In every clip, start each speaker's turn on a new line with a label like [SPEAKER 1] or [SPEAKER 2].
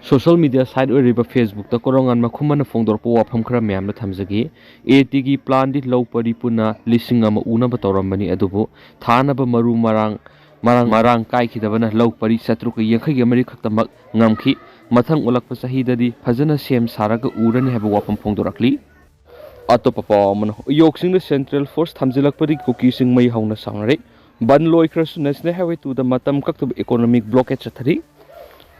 [SPEAKER 1] Social media site ओरिबा Facebook ता कोरोंगान मखुमन फोंदोरपो वाफम खरा ma'am थमजगी eighty की प्लान दी लौ परी पुना लिसिंग अमा उना बतौरमबनी अदुबो थानब मरु मरांग काइखिदबना लौ परी शत्रुक यंखगी मरी खक्तमक ngamखि मथंग उलकप सहीददी फजन सेम सारग उरनी हैब वाफम फोंदोरकली अतोप पावमन योक्सिंग सेंट्रल फोर्स थमजिलकपदी कुकी सिंग मई हौना सावनरे बन लोइख्रस नेशनल हाईवे टू द मतम कक्तब इकोनॉमिक ब्लॉकेज चथरी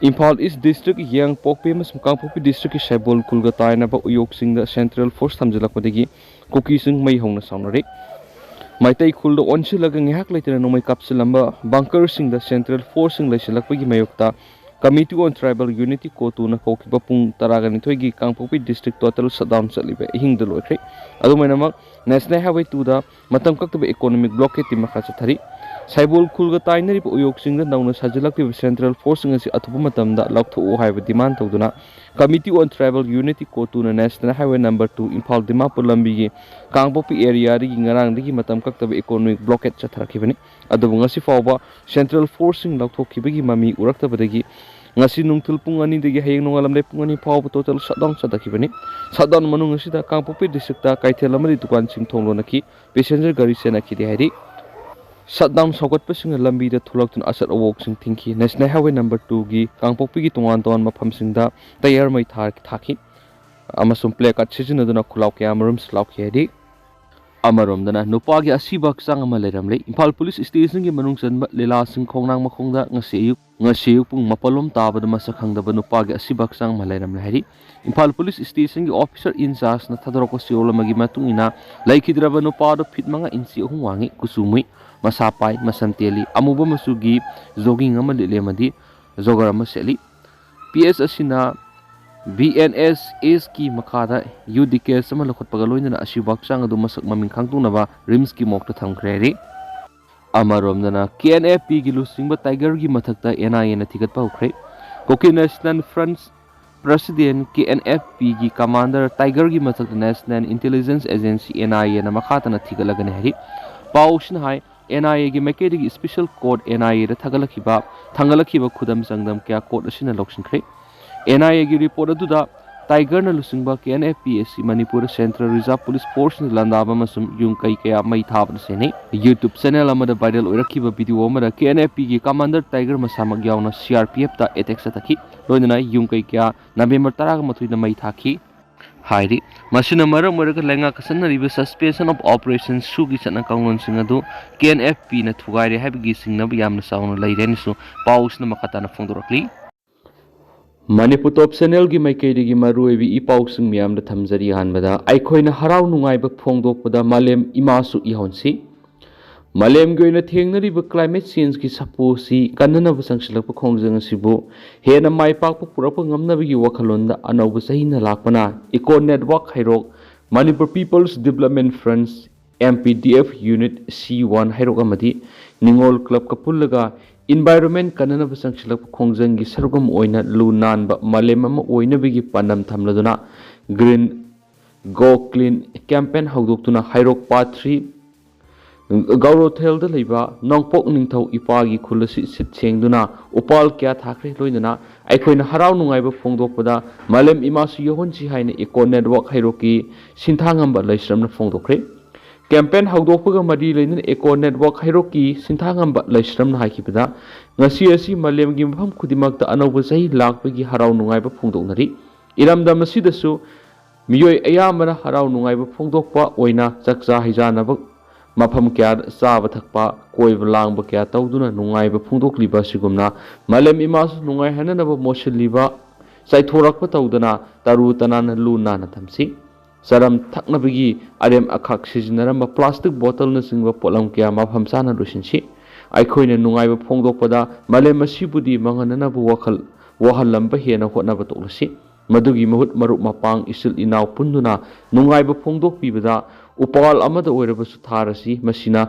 [SPEAKER 1] Imphal East district Yaingangpokpi Kangpokpi district की सैबोल कुलगा तायनब उयोगसिंग सेंट्रल फोर्स थमजिलकपदगी कुकी सिंग मई हौना सावनरे मैतई खुल्द ओनसिलग ngahak leitena nomai kapsilamba bunker sing the central force sing leisilakpagi mayokta committee on tribal unity ko tu na kokiba pung taragani thoigi kangpopi district total shutdown chalibe hing de loikre adumainama national highway to the matam kaktabe economic blockade timakha chathari saibol khulga tainari uyok sing the nauna sajilakpi central force sing asi athupa matamda laktho haiba demand tawduna committee on tribal unity ko tu na national highway number 2 imphal dimapur lambi gi kangpopi area ri ngarang ri matam kaktabe economic blockade chathrakibani adubu ngasi fawba central force sing lakthokhibagi mami uraktabadagi ngasi nungthul pung ani degi hayeng nongalamle pung ani fawba total shutdown chadakhibani shutdown manung asida kangpopi district ta kaithel amari dukan sing thonglonaki passenger gari senaki de hari shutdown sogot pasing lambi da thulaktun asat awok sing thinki national highway number 2 gi kangpopi gi tongan ton mafam sing da tayar mai thaki amasum play kat sijinaduna khulau cameras lauk hedi अमरोमदना नुपागी असीबा हक्चांग अमा लेरमले Imphal police station की मनुंग चनबा लीला Singh खोंगनांग मखोंगदा ngasiyu pung mapalom tabada masa khangdaba नुपागी असीबा हक्चांग अमा लेरमले Hari Imphal police station की officer in charge न थदरको सिओलमगी मतुंगिना लैखिद्रबा नुपादो फिटमंगा इंची अहुम वांगी कुसुमुई मसापाई मसंतेली अमुबा मसुगी jogging अमा लेलेमदी जोगर अमा सेली पीएस असिना BNSS की मखादा UDK sama lokot pagaloin na asibak sang adu masak maming khangtung na rims ki mokta thamkhre amarom na KNFP gi luchingba tiger gi mathakta NIA na thigat pa ukhre Kuki National Front President KNFP gi commander tiger gi mathakta National Intelligence Agency NIA na makhata na thigalagane hari paushin hai NIA gi makedi gi special code NIA da thangalakhiba khudam sangdam kya code asina laosinkhre NIA की report अदुदा tiger न लुसिंगबा KNFPSC Manipur central reserve police force न लंदाबा मसुम Jung कई कया मई थाब सेने YouTube channel अमदा viral ओरखिबा video अमदा KNFP की कमांडर टाइगर मसामक यावना CRPF ता अटैक सतखि लोइना युंग कई कया नवेंबर 13 मई थाखि हाइरि मसिना मरम मरक लेंगा कसन रिबे सस्पेंशन ऑफ ऑपरेशन सुगी सना काउंन सिंग अदु KNFP न थुगाइरे हाबिगी सिंगनब यामना साउन लैरेनिसु पाउस न मखता न फोंदोरकली मणिपुर टॉप चैनल की माइकैदी की मरुएबी इपाउसिंग म्याम द थमजरी हानबदा आइखोइना हराव नुंगाइब फोंदोकपदा मालेम इमासु इहोनसी मालेम की ओइना थेंगनरिब क्लाइमेट चेंज की सपोसी कन्ननब संगसिलक खोंजंग सिबु हेना माइपाक पुरप ngamnabigi wakhalonda anauba sahina lakpana eco network hairok Manipur People's Development Front MPDF Unit C1 hairok amadi ningol club kapullaga environment kanana basangsilak khongjang gi sarugam oina lu nanba malem ama oina bigi panam thamladuna green go clean campaign haudoktuna hairok part 3 Gaurothel da leiba nongpok ningthau ipagi khulasi sit chengduna upal kya thakre loinana aikoina harau nungaiba phongdokpada malem imasu yohonchi haina eco network hairoki sinthangamba laisramna phongdokre campaign haudopaga mari leinin eco network hairoki sinthangamba laisramna haikibada ngasi asi malem gi mpham khudimakta anauba sahi lakpagi harau nungaiba phongdoknari iramda masidasu miyoi ayamana harau nungaiba phongdokpa oina chakcha hijanaba मफम क्या चाब थकपा कोइब लांब क्या तौदुना नुंगाइब फुंदोकलिबा सिगुमना मलेम इमास नुंगाइ हननब मोसलिबा साइथोरकप तौदना तरु तनान लुना न थमसी सरम थकनबगी अरेम अखक सिजनरम plastic बोतल न सिंगब pollen क्या मफम साना रुसिनसी आइखोइने नुंगाइब फोंदोकपदा मलेम मसिबुदी मंगननब वहलंब हेना होनब तोलसी मदुगी महुत मरुप मपांग इसिल इनाव पुंदुना नुंगाइब फोंदोकपिबदा उपवाल अमद ओइरबसु थारसी मसिना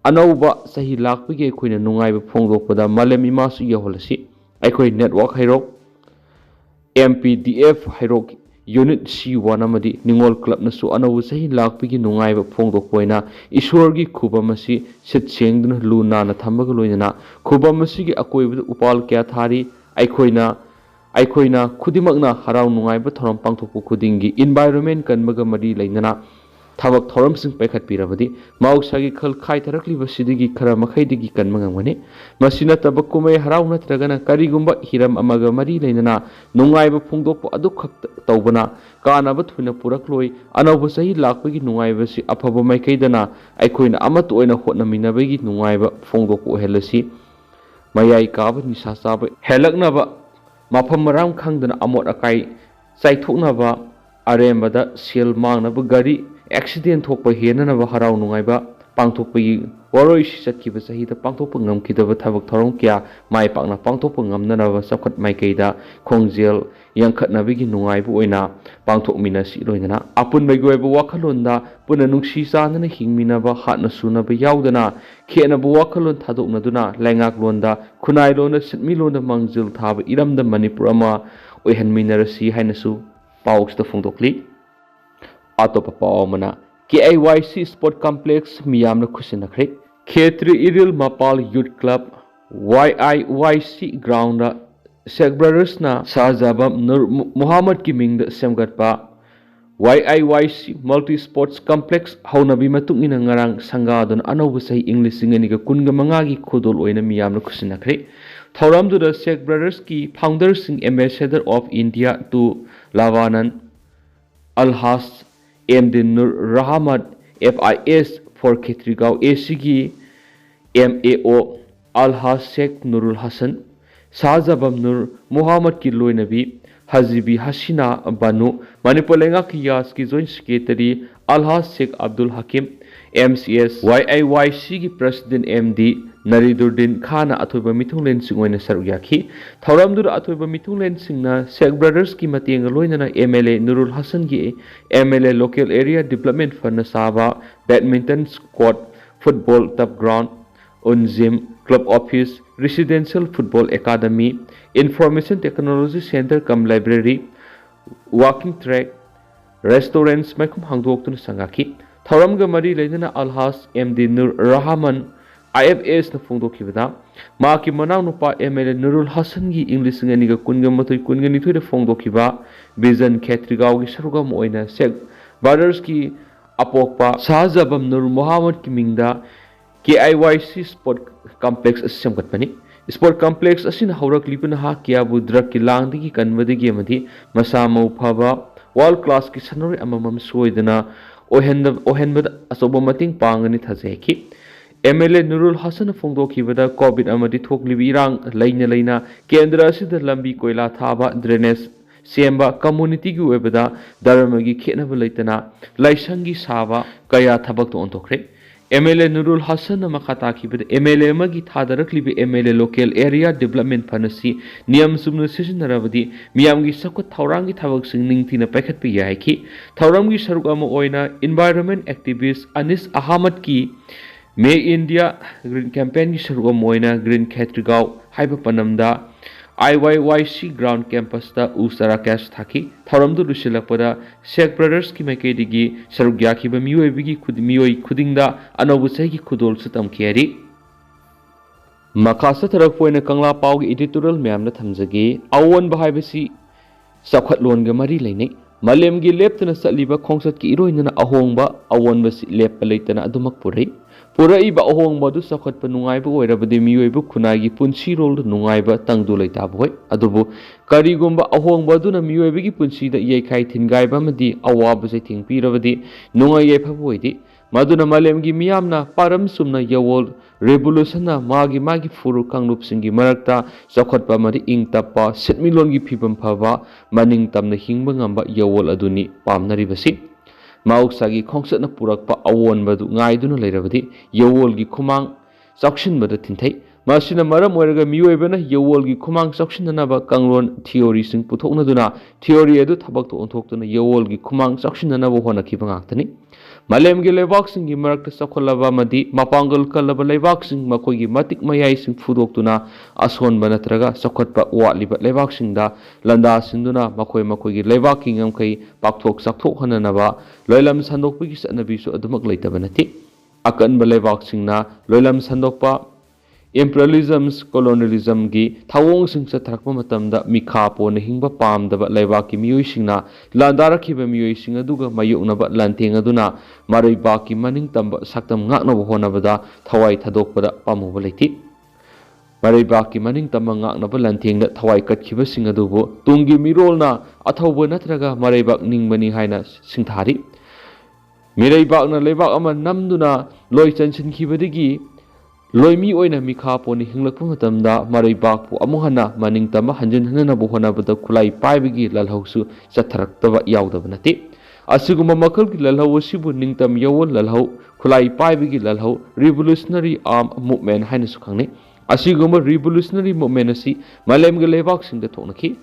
[SPEAKER 1] अनौबा सही लाखपगी अखोइना नुंगाइब फोंदोकपदा मलेम इमासु यहोलसी अखोइ नेटवर्क हाइरोक MPDF हाइरोक यूनिट C1 अमदी निंगोल क्लब नसु अनौबा सही लाखपगी नुंगाइब फोंदोकपोइना ईश्वरगी खुबमसी सिट सेंगदुना लुना न थंबग लोइना खुबमसी गी अकोइब उपवाल क्या थारी अखोइना ꯑꯩꯈꯣꯏꯅ ꯈꯨꯗꯤꯡꯃꯛꯅ ꯍꯔꯥꯎ ꯅꯨꯡꯉꯥꯏꯕ ꯊꯧꯔꯝ ꯄꯥꯡꯊꯣꯛꯄ ꯈꯨꯗꯤꯡꯒꯤ ꯏꯟꯚꯥꯏꯔꯣꯟꯃꯦꯟ ꯀꯟꯕꯒ ꯃꯔꯤ ꯂꯩꯅꯅ ꯊꯕꯛ ꯊꯧꯔꯝꯁꯤꯡ ꯄꯥꯏꯈꯠꯄꯤꯔꯕꯗꯤ ꯃꯍꯧꯁꯥꯒꯤ ꯈꯜ ꯈꯥꯏꯊꯔꯛꯂꯤꯕꯁꯤꯗꯒꯤ ꯈꯔ ꯃꯈꯩꯗꯒꯤ ꯀꯟꯕ ꯉꯝꯒꯅꯤ꯫ ꯃꯁꯤ ꯅꯠꯇꯕ ꯀꯨꯝꯍꯩ ꯍꯔꯥꯎ ꯅꯠꯇ꯭ꯔꯒꯅ ꯀꯔꯤꯒꯨꯝꯕ ꯍꯤꯔꯝ ꯑꯃꯒ ꯃꯔꯤ ꯂꯩꯅꯅ ꯅꯨꯡꯉꯥꯏꯕ ꯐꯣꯡꯗꯣꯛꯄ ꯑꯗꯨꯈꯛꯇ ꯇꯧꯕꯅ ꯀꯥꯟꯅꯕ ꯊꯣꯏꯅ ꯄꯨꯔꯛꯂꯣꯏ꯫ ꯑꯅꯧꯕ ꯆꯍꯤ ꯂꯥꯛꯄꯒꯤ ꯅꯨꯡꯉꯥꯏꯕꯁꯤ ꯑꯐꯕ ꯃꯥꯏꯀꯩꯗꯅ ꯑꯩꯈꯣꯏꯅ ꯑꯃꯠꯇ ꯑꯣꯏꯅ ꯍꯣꯠꯅꯃꯤꯟꯅꯕꯒꯤ ꯅꯨꯡꯉꯥꯏꯕ ꯐꯣꯡꯗꯣꯛꯄ ꯑꯣꯏꯍꯜꯂꯁꯤ꯫ ꯃꯌꯥꯏ ꯀꯥꯕ ꯅꯤꯁꯥ ꯆꯥꯕ ꯍꯦꯜꯂꯛꯅꯕ, ꯃꯐꯝ ꯃꯔꯥꯡ ꯈꯪꯗꯅ ꯑꯃꯣꯠ ꯑꯀꯥꯏ ꯆꯥꯏꯊꯣꯛꯅꯕ, ꯑꯔꯦꯝꯕꯗ ꯁꯦꯜ ꯃꯥꯡꯅꯕ, ꯒꯥꯔꯤ ꯑꯦꯛꯁꯤꯗꯦꯟ ꯊꯣꯛꯄ ꯍꯦꯟꯅꯅꯕ ꯍꯔꯥꯎ ꯅꯨꯡꯉꯥꯏꯕ ꯄꯥꯡꯊꯣꯛꯄꯒꯤ ꯋꯥꯔꯣꯏꯁꯤ ꯆꯠꯈꯤꯕ ꯆꯍꯤꯗ ꯄꯥꯡꯊꯣꯛꯄ ꯉꯝꯈꯤꯗꯕ ꯊꯕꯛ ꯊꯧꯔꯝ ꯀꯌꯥ ꯃꯥꯏ ꯄꯥꯛꯅ ꯄꯥꯡꯊꯣꯛꯄ ꯉꯝꯅꯅꯕ ꯆꯥꯎꯈꯠ ꯃꯥꯏꯀꯩꯗ ꯈꯣꯡꯖꯦꯜ ꯌꯥꯡꯈꯠꯅꯕꯒꯤ ꯅꯨꯡꯉꯥꯏꯕ ꯑꯣꯏꯅ ꯄꯥꯡꯊꯣꯛꯃꯤꯟꯅꯁꯤ꯫ ꯂꯣꯏꯅꯅ ꯑꯄꯨꯟꯕꯒꯤ ꯑꯣꯏꯕ ꯋꯥꯈꯜꯂꯣꯟꯗ ꯄꯨꯟꯅ ꯅꯨꯡꯁꯤ ꯆꯥꯟꯅꯅ ꯍꯤꯡꯃꯤꯟꯅꯕ, ꯍꯥꯠꯅ ꯁꯨꯅꯕ ꯌꯥꯎꯗꯅ ꯈꯦꯠꯅꯕ ꯋꯥꯈꯜꯂꯣꯟ ꯊꯥꯗꯣꯛꯅꯗꯨꯅ ꯂꯩꯉꯥꯛꯂꯣꯟꯗ, ꯈꯨꯟꯅꯥꯏꯂꯣꯟꯗ, ꯁꯦꯟꯃꯤꯠꯂꯣꯟꯗ ꯃꯥꯡꯖꯤꯜ ꯊꯥꯕ ꯏꯔꯝꯗꯝ ꯃꯅꯤꯄꯨꯔ ꯑꯃ ꯑꯣꯏꯍꯟꯃꯤꯟꯅꯔꯁꯤ ꯍꯥꯏꯅꯁꯨ ꯄꯥꯎꯁꯤꯗ ꯐꯣꯡꯗꯣꯛꯂꯤ꯫ ꯑꯇꯣꯞꯄ ꯄꯥꯎ ꯑꯃꯅ KIYC ꯁ꯭ꯄꯣꯔꯠ ꯀꯝꯄ꯭ꯂꯦꯛꯁ ꯃꯤꯌꯥꯝꯅ ꯈꯨꯠꯁꯤꯟꯅꯈ꯭ꯔꯦ꯫ ꯈꯦꯇ꯭ꯔꯤ ꯏꯔꯤꯜ ꯃꯄꯥꯜ ꯌꯨꯠ ꯀ꯭ꯂꯕ YIYC ꯒ꯭ꯔꯥꯎꯟꯗ ꯁꯦꯛ ꯕ꯭ꯔꯗꯔꯁꯅ ꯁꯍꯖꯥꯕꯝ ꯅꯨꯔ ꯃꯨꯍꯝꯃꯗꯀꯤ ꯃꯤꯡꯗ ꯁꯦꯝꯒꯠꯄ YIYC ꯃꯜꯇꯤ ꯁ꯭ꯄꯣꯔꯠꯁ ꯀꯝꯄ꯭ꯂꯦꯛꯁ ꯍꯧꯅꯕꯤ ꯃꯇꯨꯡꯏꯟꯅ ꯉꯔꯥꯡ ꯁꯪꯒꯥꯗꯨꯅ ꯑꯅꯧꯕ ꯆꯍꯤ ꯏꯪ 2025ꯒꯤ ꯈꯨꯗꯣꯜ ꯑꯣꯏꯅ ꯃꯤꯌꯥꯝꯅ ꯈꯨꯠꯁꯤꯟꯅꯈ꯭ꯔꯦ꯫ ꯊꯧꯔꯝꯗꯨꯗ ꯁꯦꯛ ꯕ꯭ꯔꯗꯔꯁꯀꯤ ꯐꯥꯎꯟꯗꯔꯁꯤꯡ ambassador of India to Lebanon Alhaj MD Nur Rahmat, FIS for Khetrigao ACꯒꯤ MAO ꯑꯜꯍꯥꯖ ꯁꯦꯛ ꯅꯨꯔꯨꯜ ꯍꯁꯟ, ꯁꯍꯖꯥꯕꯝ ꯅꯨꯔ ꯃꯨꯍꯝꯃꯗꯀꯤ ꯂꯣꯏꯅꯕꯤ ꯍꯖꯤꯕꯤ ꯍꯁꯤꯅꯥ ꯕꯥꯅꯨ, ꯃꯅꯤꯄꯨꯔ ꯂꯩꯉꯥꯛꯀꯤ ꯌꯥꯁꯀꯤ joint secretary Alhaj Sheikh Abdul Hakim, MCS YIYCꯒꯤ ꯄ꯭ꯔꯁꯤꯗꯦꯟꯠ MD ꯅꯔꯤꯗꯨꯔꯗꯤꯟ ꯈꯥꯟꯅ ꯑꯊꯣꯏꯕ ꯃꯤꯊꯨꯡꯂꯦꯟꯁꯤꯡ ꯑꯣꯏꯅ ꯁꯔꯨꯛ ꯌꯥꯈꯤ꯫ ꯊꯧꯔꯝꯗꯨꯗ ꯑꯊꯣꯏꯕ ꯃꯤꯊꯨꯡꯂꯦꯟꯁꯤꯡꯅ ꯁꯦꯛ ꯕ꯭ꯔꯗꯔꯁꯀꯤ ꯃꯇꯦꯡꯒ ꯂꯣꯏꯅꯅ MLA ꯅꯨꯔꯨꯜ ꯍꯁꯟꯒꯤ MLA ꯂꯣꯀꯦꯜ ꯑꯦꯔꯤꯌꯥ ꯗꯤꯕ꯭ꯂꯞꯃꯦꯟꯠ ꯐꯟꯗꯅ ꯁꯥꯕ badminton court, football turf ground, ꯎꯟꯖꯤꯝ, club office, residential football academy, information technology centre cum library, walking track, restaurants ꯃꯥꯏꯈꯨꯝ ꯍꯥꯡꯗꯣꯛꯇꯨꯅ ꯁꯪꯒꯥꯈꯤ꯫ ꯊꯧꯔꯝꯒ ꯃꯔꯤ ꯂꯩꯅꯅ ꯑꯜꯍꯥꯖ MD ꯅꯨꯔ ꯔꯍꯃꯟ IFSꯅ ꯐꯣꯡꯗꯣꯛꯈꯤꯕꯗ ꯃꯍꯥꯛꯀꯤ ꯃꯅꯥꯎꯅꯨꯄꯥ MLA ꯅꯨꯔꯨꯜ ꯍꯁꯟꯒꯤ ꯏꯪ 2019-20 ꯐꯣꯡꯗꯣꯛꯈꯤꯕ ꯚꯤꯖꯟ ꯈꯦꯇ꯭ꯔꯤꯒꯥꯎꯒꯤ ꯁꯔꯨꯛ ꯑꯃ ꯑꯣꯏꯅ ꯁꯦꯛ ꯕ꯭ꯔꯗꯔꯁꯀꯤ ꯑꯄꯣꯛꯄ ꯁꯍꯖꯥꯕꯝ ꯅꯨꯔ ꯃꯨꯍꯝꯃꯗꯀꯤ ꯃꯤꯡꯗ KIYC ꯁ꯭ꯄꯣꯔꯠ ꯀꯝꯄ꯭ꯂꯦꯛꯁ ꯑꯁꯤ ꯁꯦꯝꯒꯠꯄꯅꯤ꯫ ꯁ꯭ꯄꯣꯔꯠ ꯀꯝꯄ꯭ꯂꯦꯛꯁ ꯑꯁꯤꯅ ꯍꯧꯔꯛꯂꯤꯕ ꯅꯍꯥ ꯀꯌꯥꯕꯨ ꯗ꯭ꯔꯒꯀꯤ ꯂꯥꯡꯗꯒꯤ ꯀꯟꯕꯗꯒꯤ ꯑꯃꯗꯤ ꯃꯁꯥ ꯃꯎ ꯐꯕ ꯋꯥꯔꯜꯗ ꯀ꯭ꯂꯥꯁꯀꯤ ꯁꯥꯟꯅꯔꯣꯏ ꯑꯃꯃꯝ ꯁꯣꯏꯗꯅ ꯑꯣꯏꯍꯟꯕꯗ ꯑꯆꯧꯕ ꯃꯇꯦꯡ ꯄꯥꯡꯒꯅꯤ ꯊꯥꯖꯩꯈꯤ꯫ MLA ꯅꯨꯔꯨꯜ ꯍꯁꯟꯅ ꯐꯣꯡꯗꯣꯛꯈꯤꯕꯗ ꯀꯣꯚꯤꯗ ꯑꯃꯗꯤ ꯊꯣꯛꯂꯤꯕ ꯏꯔꯥꯡ ꯂꯩꯅ ꯀꯦꯟꯗ꯭ꯔ ꯑꯁꯤꯗ ꯂꯝꯕꯤ ꯀꯣꯏꯂꯥ ꯊꯥꯕ, ꯗ꯭ꯔꯦꯅꯦꯖ ꯁꯦꯝꯕ, ꯀꯝꯃꯨꯅꯤꯇꯤꯒꯤ ꯑꯣꯏꯕꯗ ꯙꯔꯃꯒꯤ ꯈꯦꯠꯅꯕ ꯂꯩꯇꯅ ꯂꯥꯏꯁꯪꯒꯤ ꯁꯥꯕ ꯀꯌꯥ ꯊꯕꯛꯇ ꯑꯣꯟꯊꯣꯛꯈ꯭ꯔꯦ꯫ MLA ꯅꯨꯔꯨꯜ ꯍꯁꯟꯅ ꯃꯈꯥ ꯇꯥꯈꯤꯕꯗ MLA ꯑꯃꯒꯤ ꯊꯥꯗꯔꯛꯂꯤꯕ MLA local area development fund ꯑꯁꯤ ꯅꯤꯌꯝ ꯆꯨꯝꯅ ꯁꯤꯖꯤꯟꯅꯔꯕꯗꯤ ꯃꯤꯌꯥꯝꯒꯤ ꯆꯥꯎꯈꯠ ꯊꯧꯔꯥꯡꯒꯤ ꯊꯕꯛꯁꯤꯡ ꯅꯤꯡꯊꯤꯅ ꯄꯥꯏꯈꯠꯄ ꯌꯥꯏ ꯍꯥꯏꯈꯤ꯫ ꯊꯧꯔꯝꯒꯤ ꯁꯔꯨꯛ ꯑꯃ ꯑꯣꯏꯅ ꯏꯟꯚꯥꯏꯔꯣꯟꯃꯦꯟꯠ ꯑꯦꯛꯇꯤꯚꯤꯁꯠ ꯑꯅꯤꯁ ꯑꯍꯃꯗꯀꯤ ꯃꯦ ꯏꯟꯗꯤꯌꯥ ꯒ꯭ꯔꯤꯟ ꯀꯦꯝꯄꯦꯟꯒꯤ ꯁꯔꯨꯛ ꯑꯃ ꯑꯣꯏꯅ ꯒ꯭ꯔꯤꯟ ꯈꯦꯇ꯭ꯔꯤꯒꯥꯎ ꯍꯥꯏꯕ ꯄꯅꯝꯗ IYYC ꯒ꯭ꯔꯥꯎꯟ ꯀꯦꯝꯄꯁꯇ ꯎ ꯆꯥꯔꯥ ꯀꯌꯥꯁꯨ ꯊꯥꯈꯤ꯫ ꯊꯧꯔꯝꯗꯨ ꯂꯣꯏꯁꯤꯜꯂꯛꯄꯗ ꯁꯦꯛ ꯕ꯭ꯔꯗꯔꯁꯀꯤ ꯃꯥꯏꯀꯩꯗꯒꯤ ꯁꯔꯨꯛ ꯌꯥꯈꯤꯕ ꯃꯤꯑꯣꯏ ꯈꯨꯗꯤꯡꯗ ꯑꯅꯧꯕ ꯆꯍꯤꯒꯤ ꯈꯨꯗꯣꯜꯁꯨ ꯇꯝꯈꯤ ꯍꯥꯏꯔꯤ꯫ ꯃꯈꯥ ꯆꯠꯊꯔꯛꯄ ꯑꯣꯏꯅ ꯀꯪꯂꯥ ꯄꯥꯎꯒꯤ ꯏꯗꯤꯇꯣꯔꯤꯌꯦꯜ ꯃꯌꯥꯝꯅ ꯊꯝꯖꯒꯦ꯫ ꯑꯑꯣꯟꯕ ꯍꯥꯏꯕꯁꯤ ꯆꯥꯎꯈꯠꯂꯣꯟꯒ ꯃꯔꯤ ꯂꯩꯅꯩ꯫ ꯃꯥꯂꯦꯝꯒꯤ ꯂꯦꯞꯇꯅ ꯆꯠꯂꯤꯕ ꯈꯣꯡꯆꯠꯀꯤ ꯏꯔꯣꯏꯅꯅ ꯑꯑꯣꯟꯕꯁꯤ ꯂꯦꯞꯄ ꯂꯩꯇꯅ ꯑꯗꯨꯃꯛ ꯄꯨꯔꯛꯏꯕ ꯑꯍꯣꯡꯕ ꯑꯗꯨ ꯆꯥꯎꯈꯠꯄ ꯅꯨꯡꯉꯥꯏꯕ ꯑꯣꯏꯔꯕꯗꯤ ꯃꯤꯑꯣꯏꯕ ꯈꯨꯟꯅꯥꯏꯒꯤ ꯄꯨꯟꯁꯤꯔꯣꯜꯗ ꯅꯨꯡꯉꯥꯏꯕ ꯇꯪꯗꯨ ꯂꯩꯇꯥꯕ ꯑꯣꯏ꯫ ꯑꯗꯨꯕꯨ ꯀꯔꯤꯒꯨꯝꯕ ꯑꯍꯣꯡꯕ ꯑꯗꯨꯅ ꯃꯤꯑꯣꯏꯕꯒꯤ ꯄꯨꯟꯁꯤꯗ ꯌꯩꯈꯥꯏ ꯊꯤꯟꯒꯥꯏꯕ ꯑꯃꯗꯤ ꯑꯋꯥꯕ ꯆꯩꯊꯦꯡ ꯄꯤꯔꯕꯗꯤ ꯅꯨꯡꯉꯥꯏ ꯌꯥꯏꯐꯕ ꯑꯣꯏꯗꯦ꯫ ꯃꯗꯨꯅ ꯃꯥꯂꯦꯝꯒꯤ ꯃꯤꯌꯥꯝꯅ ꯄꯥꯔꯝ ꯆꯨꯝꯅ ꯌꯥꯋꯣꯜ ꯔꯤꯚꯣꯂꯨꯁꯟꯅ ꯃꯥꯒꯤ ꯐꯨꯔꯨꯞ ꯀꯥꯡꯂꯨꯞꯁꯤꯡꯒꯤ ꯃꯔꯛꯇ ꯆꯥꯎꯈꯠꯄ ꯑꯃꯗꯤ ꯏꯪ ꯇꯞꯄ ꯁꯦꯟꯃꯤꯠꯂꯣꯟꯒꯤ ꯐꯤꯕꯝ ꯐꯕ ꯃꯅꯤꯡ ꯇꯝꯅ ꯍꯤꯡꯕ ꯉꯝꯕ ꯌꯥꯋꯣꯜ ꯑꯗꯨꯅꯤ ꯄꯥꯝꯅꯔꯤꯕꯁꯤ꯫ ꯃꯍꯧꯁꯥꯒꯤ ꯈꯣꯡꯆꯠꯅ ꯄꯨꯔꯛꯄ ꯑꯑꯣꯟꯕꯗꯨ ꯉꯥꯏꯗꯨꯅ ꯂꯩꯔꯕꯗꯤ ꯌꯥꯋꯣꯜꯒꯤ ꯈꯨꯃꯥꯡ ꯆꯥꯎꯁꯤꯟꯕꯗ ꯊꯤꯟꯊꯩ꯫ ꯃꯁꯤꯅ ꯃꯔꯝ ꯑꯣꯏꯔꯒ ꯃꯤꯑꯣꯏꯕꯅ ꯌꯥꯋꯣꯜꯒꯤ ꯈꯨꯃꯥꯡ ꯆꯥꯎꯁꯤꯟꯅꯅꯕ ꯀꯥꯡꯂꯣꯟ ꯊꯤꯑꯣꯔꯤꯁꯤꯡ ꯄꯨꯊꯣꯛꯅꯗꯨꯅ ꯊꯤꯑꯣꯔꯤ ꯑꯗꯨ ꯊꯕꯛꯇ ꯑꯣꯟꯊꯣꯛꯇꯨꯅ ꯌꯥꯋꯣꯜꯒꯤ ꯈꯨꯃꯥꯡ ꯆꯥꯎꯁꯤꯟꯅꯅꯕ ꯍꯣꯠꯅꯈꯤꯕ ꯉꯥꯛꯇꯅꯤ꯫ ꯃꯥꯂꯦꯝꯒꯤ ꯂꯩꯕꯥꯛꯁꯤꯡꯒꯤ ꯃꯔꯛꯇ ꯆꯥꯎꯈꯠꯂꯕ ꯑꯃꯗꯤ ꯃꯄꯥꯡꯒꯜ ꯀꯜꯂꯕ ꯂꯩꯕꯥꯛꯁꯤꯡ ꯃꯈꯣꯏꯒꯤ ꯃꯇꯤꯛ ꯃꯌꯥꯏꯁꯤꯡ ꯐꯨꯗꯣꯛꯇꯨꯅ ꯑꯁꯣꯟꯕ ꯅꯠꯇ꯭ꯔꯒ ꯆꯥꯎꯈꯠꯄ ꯋꯥꯠꯂꯤꯕ ꯂꯩꯕꯥꯛꯁꯤꯡꯗ ꯂꯥꯟꯗꯥꯁꯤꯟꯗꯨꯅ ꯃꯈꯣꯏꯒꯤ ꯂꯩꯕꯥꯛꯀꯤ ꯉꯝꯈꯩ ꯄꯥꯛꯊꯣꯛ ꯆꯥꯎꯊꯣꯛꯍꯟꯅꯅꯕ ꯂꯣꯏꯂꯝ ꯁꯟꯗꯣꯛꯄꯒꯤ ꯆꯠꯅꯕꯤꯁꯨ ꯑꯗꯨꯃꯛ ꯂꯩꯇꯕ ꯅꯠꯇꯦ꯫ ꯑꯀꯟꯕ ꯂꯩꯕꯥꯛꯁꯤꯡꯅ ꯂꯣꯏꯂꯝ ꯁꯟꯗꯣꯛꯄ, imperialism colonialism gi thawong sing chathrakpa matamda mikha pon hingba pamdaba leibaki miyoi singna landarakhiba miyoi sing aduga mayuknaba lanteng aduna maraibaki maning tamba saktam ngaknaba honabada thawai thadokpada pamuba leiti maraibaki maning tamba ngaknaba lantengda thawai katkiba sing adubu tungi mirolna athawba natraga maraibak ningbani haina singthari miraibakna leibak ama namduna loi chansinkhibadigi loimi oina mikha poni hinglakpa matamda maraibakpu amuhana maning tamba hanjin hanana bohonabada khulai paibigi lalhausu chathaраktaba yaudaba nati asiguma makalgi lalhau asibu ningtam yawol lalhau khulai paibigi lalhau revolutionary arm movement haina sukhangni asiguma revolutionary movement asi malemga lebak singda thoknaki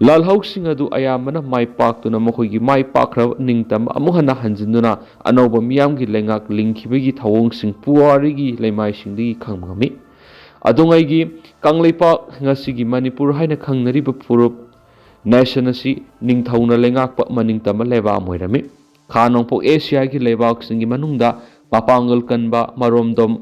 [SPEAKER 1] lalhau sing adu ayamana mai paktuna mokhoigi mai pakra ningtam amuhana hanjinduna anoba miyamgi lengak lingkhibegi thawong sing puarigi leimai singdi khangmami adungaigi kangleipa ngasigi manipur haina khangnariba purup nation asi ningthauna lengakpa maningtama leba moirami khanongpo asia gi lebak singi manungda mapangal kanba maromdom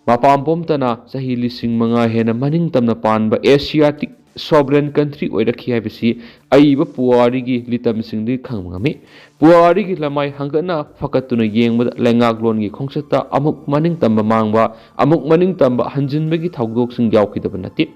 [SPEAKER 1] mapampomtana sahi lising manga hena maningtamna panba asiatic sovereign country oirakhi haibisi aiba puarigi litam singdi khangmami puarigi lamai hangana fakatuna yengba lengak longi khongsata amuk maning tamba mangba amuk maning tamba hanjinbegi thawdok sing yaukidaba nati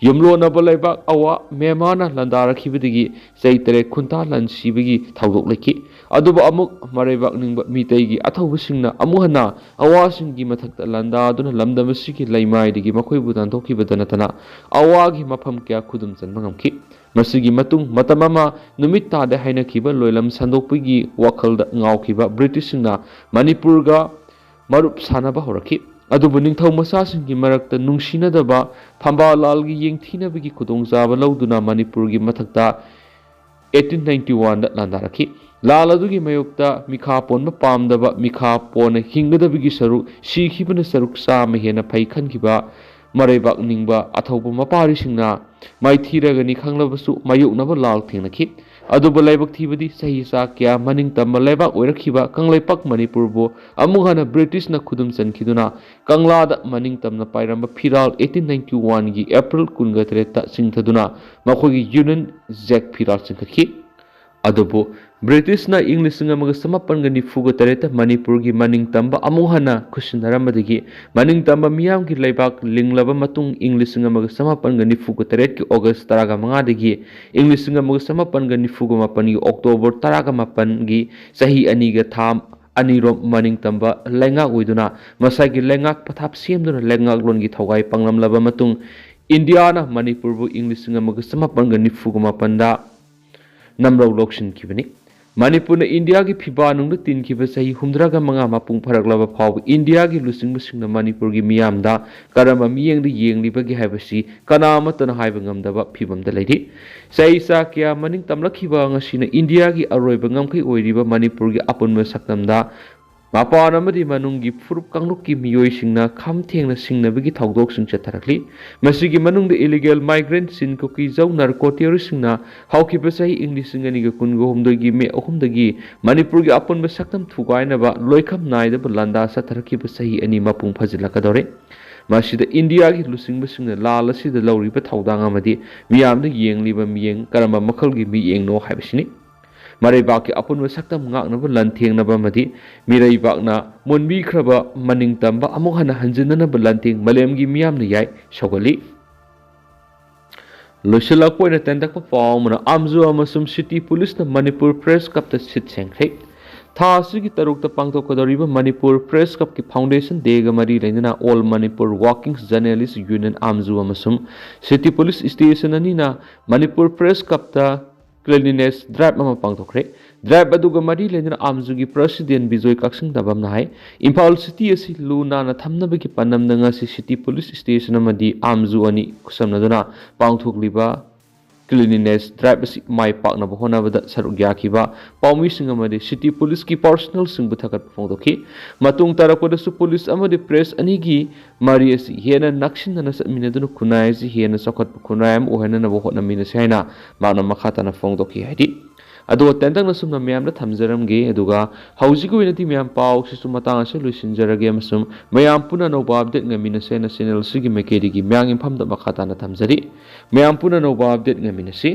[SPEAKER 1] yumlona balaiba awa memana landarakhibadigi saitere khunta lansibegi thawdok leki aduba amuk maraibak ningba miteigi athawbusingna amuhana awasingi mathakta landa aduna lamdamasigi laimaidigi makhoibu danthokibadana awagi mafam kya khudum chanbangamki masigi matung matamama numit ta de haina khiba loilam sandokpigi wakhalda ngawkhiba britishna manipurga marup sanaba horakhi adubu ningthau masasingi marakta nungsinadaba phambalalgi yengthinabagi khudongzaba lauduna manipurgi mathakta 1891 da landarakhi लाल अदुगी मयोक्ता मिखा पोन पामदबा मिखा पोन हिंगदबगी सरुक सिखिबन सरुक साम हेना फैखनखिबा मरैबाक निंगबा अथौबा मपारिसिंगना माइथीरगनि खंगलबसु मायुकनबा लाल थेंगनखि अदुबा लाइबक थीबदि सही सा क्या मनिंग तम लाइबक ओइरखिबा कंगलाइपक मणिपुरबो अमुहना British न खुदुम चनखिदुना कंगलाद मनिंग तमना पाइरंबा फिराल 1891 गी अप्रैल 23 ता सिंगथदुना मखोगी यूनियन जैक फिराल सिंगखि अदुबो ब्रिटिश ना इंग्लिश सिंगमग समापन निफुग तरेत मणिपुर की मनिंग तंबा अमुहना खुशनरमदगी मनिंग तंबा मियाम की लेबाक लिंगलब मतुंग इंग्लिश सिंगमग समापन निफुग तरेत की अगस्त तरागा मंगादगी इंग्लिश सिंगमग समापन निफुग मापन की अक्टोबर तरागा मापन की सही अनीग थाम अनीरोम मनिंग तंबा लेंगा उइदुना मसागी लेंगा पथाप सेमदुना लेंगा लोन की थौगाई पंगलमलब मतुंग इंडिया ना मणिपुर बु इंग्लिश सिंगमग समापन निफुग मापनदा नम्रौ लोक्शन किबनी मणिपुर इंडिया की फिबा नुंग तीन की सही हुमद्रागा मंगा मापुंग फरकलब फाव इंडिया की लुसिंग बसिंग मणिपुर की मियामदा करम मियेंग येंगलिबगी हाइबसी कनामतन हाइब ngамदबा फिबमदा लेदि सही सा क्या मनिंग तमलखिबा ngasiना इंडिया की अरोइब ngamखै ओइरिबा मणिपुर की अपुनम सक्तमदा मापान अमदि मनुंगी फुरुप कांगलुक की मियोइ सिंगना खाम थेंगना सिंगनबगी थौदोक सिंग चथरखली मसिगी मनुंग इलीगल माइग्रेंट सिन कुकी जौ नार्कोटियर सिंगना हाउखिबा सही इंग्लिश सिंगनी ग कुनगो हमदगी मे अहुमदगी मणिपुर की अपन सक्तम थुगाइनबा लोइखम नाइदब लंदा सथरखिबा सही अनि मपुंग फजिलकदोरे मसिद इंडिया की लुसिंग बसिंगना लाल असिद लौरिबा थौदांग अमदि मियामद येंगलिबा मियेंग करम मखलगी मियेंगनो हाइबसिनी मरैबाक की अपुन सक्तम ngaknaba lanthengnaba madi miraibakna monbikraba maning tamba amuhana hanjinanaba lanteng malemgi miyamna yai sogali losilak poina tendakpa pawmana amzu amasum city police na manipur press cup ta sit sengkhre tha asigi tarukta pangtokadoriba manipur press cup ki foundation dega mari leina all manipur working journalist union amzu amasum city police station ani na manipur press cup ta cleanliness drive ama pangthokre drive aduga mari lenin amzugi president bijoy kaksing dabam nai imphal city asi luna na thamnabagi panam nanga city police station amadi amzu ani kusamnaduna pangthokliba cleanliness drive asi mai pakna bohona bada sarugya kiba paumi singa madi city police ki personal sing buthakat pongdoki matung tarakoda su police amadi press ani gi mari asi hena nakshin na minadunu kunai si hena sokhat kunai am ohena na bohona mina saina mana makhata na pongdoki haidi ꯑꯗꯣ ꯇꯦꯟꯇꯛꯅ ꯁꯨꯝꯅ ꯃꯌꯥꯝꯗ ꯊꯝꯖꯔꯝꯒꯦ ꯑꯗꯨꯒ ꯍꯧꯖꯤꯛꯀꯤ ꯑꯣꯏꯅꯗꯤ ꯃꯌꯥꯝ ꯄꯥꯎꯁꯤꯁꯨ ꯃꯇꯥꯡ ꯑꯁꯤ ꯂꯣꯏꯁꯤꯟꯖꯔꯒꯦ ꯑꯃꯁꯨꯡ ꯃꯌꯥꯝ ꯄꯨꯟꯅ ꯑꯅꯧꯕ ꯑꯞꯗꯦꯠ ꯉꯥꯏꯃꯤꯟꯅꯁꯦꯅ ꯆꯦꯅꯦꯜ ꯑꯁꯤꯒꯤ ꯃꯥꯏꯀꯩꯗꯒꯤ ꯃꯌꯥꯝꯒꯤ ꯃꯐꯝꯗ ꯃꯈꯥ ꯇꯥꯅ ꯊꯝꯖꯔꯤ ꯃꯌꯥꯝ ꯄꯨꯟꯅ ꯑꯅꯧꯕ ꯑꯞꯗꯦꯠ ꯉꯥꯏꯃꯤꯟꯅꯁꯤ